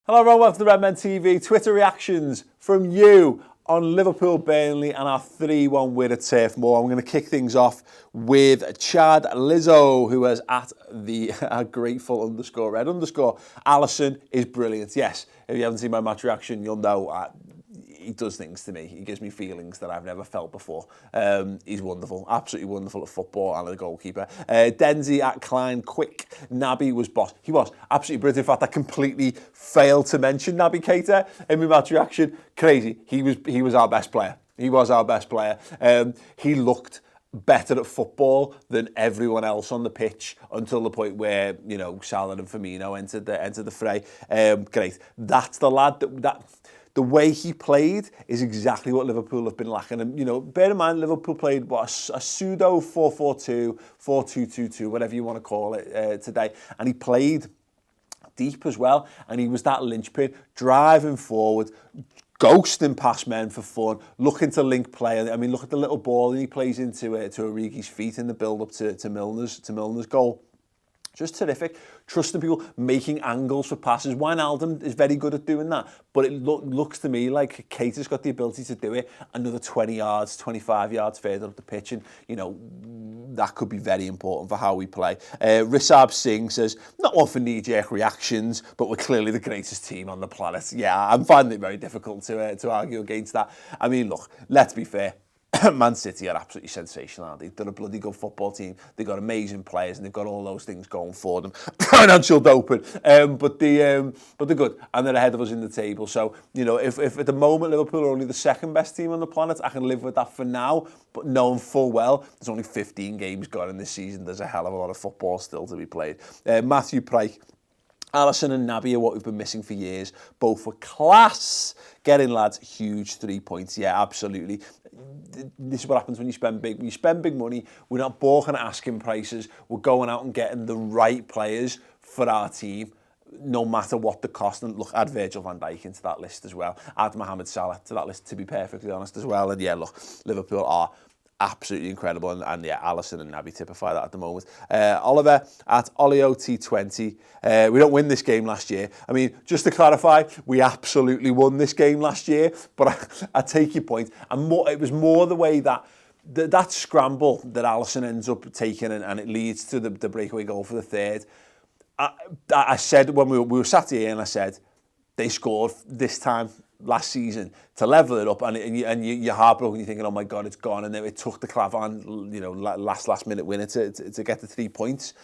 Hello everyone, welcome to the Redmen TV. Twitter reactions from you on Liverpool, Burnley and our 3-1 win at Turf Moor. I'm going to kick things off with Chad Lizzo, who is at the grateful _red_. Alisson is brilliant. Yes, if you haven't seen my match reaction, you'll know he does things to me. He gives me feelings that I've never felt before. He's wonderful, absolutely wonderful at football and a goalkeeper. Denzi at Klein, quick. Naby was boss. He was absolutely brilliant. In fact, I completely failed to mention Naby Keita in my match reaction. Crazy. He was our best player. He was our best player. He looked better at football than everyone else on the pitch until the point where, you know, Salah and Firmino entered the fray. Great. That's the lad that the way he played is exactly what Liverpool have been lacking. And, you know, bear in mind, Liverpool played a pseudo 4-4-2, 4-2-2-2, whatever you want to call it today. And he played deep as well. And he was that linchpin, driving forward, ghosting past men for fun, looking to link play. I mean, look at the little ball he plays into Origi's feet in the build-up to Milner's goal. Just terrific. Trusting people, making angles for passes. Wijnaldum is very good at doing that, but it looks to me like Keita's got the ability to do it another 20 yards, 25 yards further up the pitch, and, you know, that could be very important for how we play. Rishabh Singh says, not one for knee-jerk reactions, but we're clearly the greatest team on the planet. Yeah, I'm finding it very difficult to argue against that. I mean, look, let's be fair. Man City are absolutely sensational, aren't they? They're a bloody good football team. They've got amazing players and they've got all those things going for them. Financial doping. But they're good and they're ahead of us in the table. So, you know, if at the moment Liverpool are only the second best team on the planet, I can live with that for now. But knowing full well, there's only 15 games gone in this season. There's a hell of a lot of football still to be played. Matthew Pryke. Alisson and Naby are what we've been missing for years. Both were class. Get in, lads. Huge 3 points. Yeah, absolutely. This is what happens when you spend big. When you spend big money, we're not balking at asking prices. We're going out and getting the right players for our team, no matter what the cost. And look, add Virgil van Dijk into that list as well. Add Mohamed Salah to that list, to be perfectly honest, as well. And yeah, look, Liverpool are absolutely incredible, and yeah, Alisson and Naby typify that at the moment. Oliver at OlioT20. We don't win this game last year. I mean, just to clarify, we absolutely won this game last year, but I take your point. And it was more the way that that scramble that Alisson ends up taking, and it leads to the breakaway goal for the third. I said when we were sat here, and I said, they scored this time last season to level it up, and you're heartbroken. You're thinking, oh my God, it's gone. And then it took the Clavan, you know, last minute winner to get the 3 points.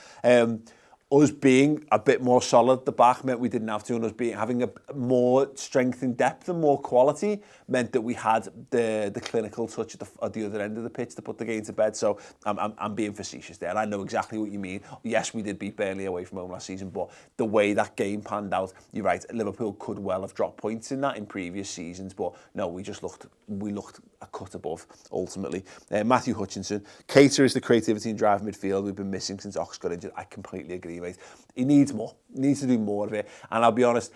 Us being a bit more solid at the back meant we didn't have to, and us having a more strength in depth and more quality meant that we had the clinical touch at the other end of the pitch to put the game to bed. So I'm being facetious there. I know exactly what you mean. Yes, we did beat Burnley away from home last season, but the way that game panned out, you're right, Liverpool could well have dropped points in that in previous seasons, but no, we looked a cut above ultimately. Matthew Hutchinson, Keita is the creativity and drive midfield we've been missing since Ox got injured. I completely agree, mate. He needs more. He needs to do more of it. And I'll be honest,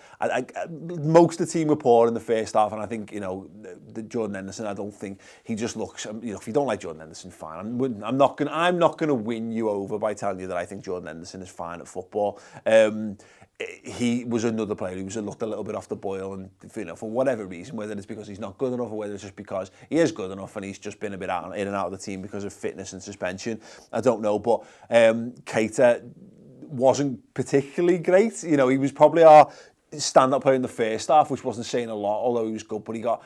most of the team were poor in the first half, and I think, you know, the Jordan Henderson, I don't think he just looks. You know, if you don't like Jordan Henderson, fine. I'm not gonna win you over by telling you that I think Jordan Henderson is fine at football. He was another player who looked a little bit off the boil, and, you know, for whatever reason, whether it's because he's not good enough or whether it's just because he is good enough and he's just been a bit in and out of the team because of fitness and suspension, I don't know. But Keita wasn't particularly great. You know, he was probably our stand-up player in the first half, which wasn't saying a lot, although he was good, but he got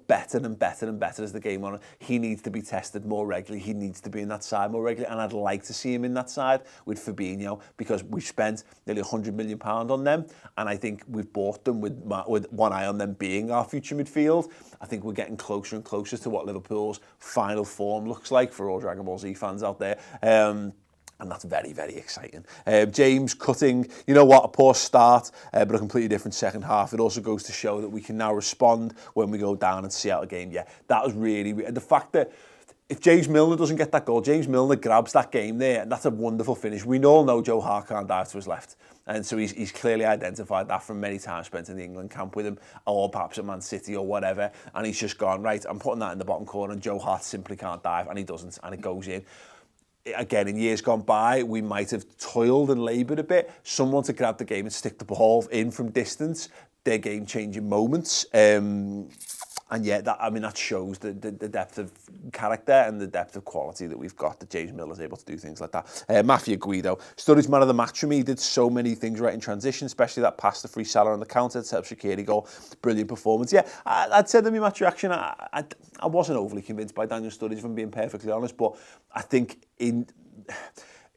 better and better and better as the game went on. He needs to be tested more regularly. He needs to be in that side more regularly, and I'd like to see him in that side with Firmino, because we've spent nearly £100 million on them, and I think we've bought them with one eye on them being our future midfield. I think we're getting closer and closer to what Liverpool's final form looks like for all Dragon Ball Z fans out there. And that's very, very exciting. James Cutting, you know what, a poor start, but a completely different second half. It also goes to show that we can now respond when we go down and see out a game. Yeah, that was really, the fact that if James Milner doesn't get that goal, James Milner grabs that game there, and that's a wonderful finish. We all know Joe Hart can't dive to his left. And so he's clearly identified that from many times spent in the England camp with him, or perhaps at Man City or whatever. And he's just gone, right, I'm putting that in the bottom corner, and Joe Hart simply can't dive, and he doesn't, and it goes in. Again, in years gone by, we might have toiled and laboured a bit. Someone to grab the game and stick the ball in from distance their game-changing moments. And yeah, that shows the depth of character and the depth of quality that we've got, that James Milner's able to do things like that. Matthew Guido, Sturridge man of the match for me. He did so many things right in transition, especially that pass to free Salah on the counter to help Shaqiri goal. Brilliant performance. Yeah, I'd said in my match reaction, I wasn't overly convinced by Daniel Sturridge, if I'm being perfectly honest, but I think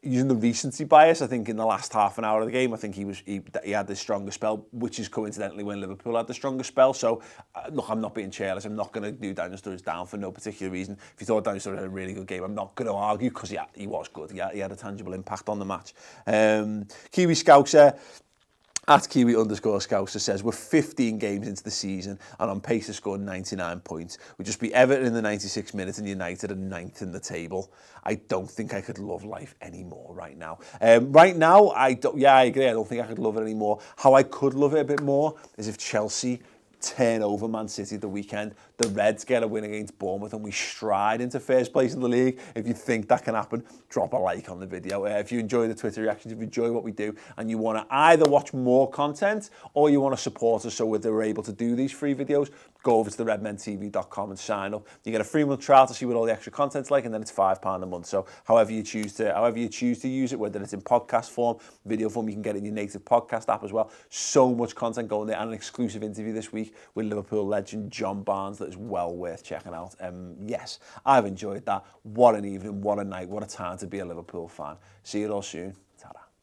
using the recency bias, I think in the last half an hour of the game, I think he had the strongest spell, which is coincidentally when Liverpool had the strongest spell. So, look, I'm not being careless. I'm not going to do Daniel Sturridge down for no particular reason. If you thought Daniel Sturridge had a really good game, I'm not going to argue, because he was good. He had a tangible impact on the match. Kiwi Scouser, at Kiwi_Scouser says, we're 15 games into the season and on pace to score 99 points. We'd just be Everton in the 96th minute and United at 9th in the table. I don't think I could love life anymore right now. Right now, I agree. I don't think I could love it anymore. How I could love it a bit more is if Chelsea turn over Man City the weekend, the Reds get a win against Bournemouth and we stride into first place in the league. If you think that can happen, drop a like on the video. If you enjoy the Twitter reactions, if you enjoy what we do and you want to either watch more content or you want to support us so we're able to do these free videos, go over to the redmentv.com and sign up. You get a 3-month trial to see what all the extra content's like, and then it's £5 a month. So however you choose to use it, whether it's in podcast form, video form, you can get it in your native podcast app as well. So much content going there, and an exclusive interview this week with Liverpool legend John Barnes that is well worth checking out. Yes, I've enjoyed that. What an evening, what a night, what a time to be a Liverpool fan. See you all soon.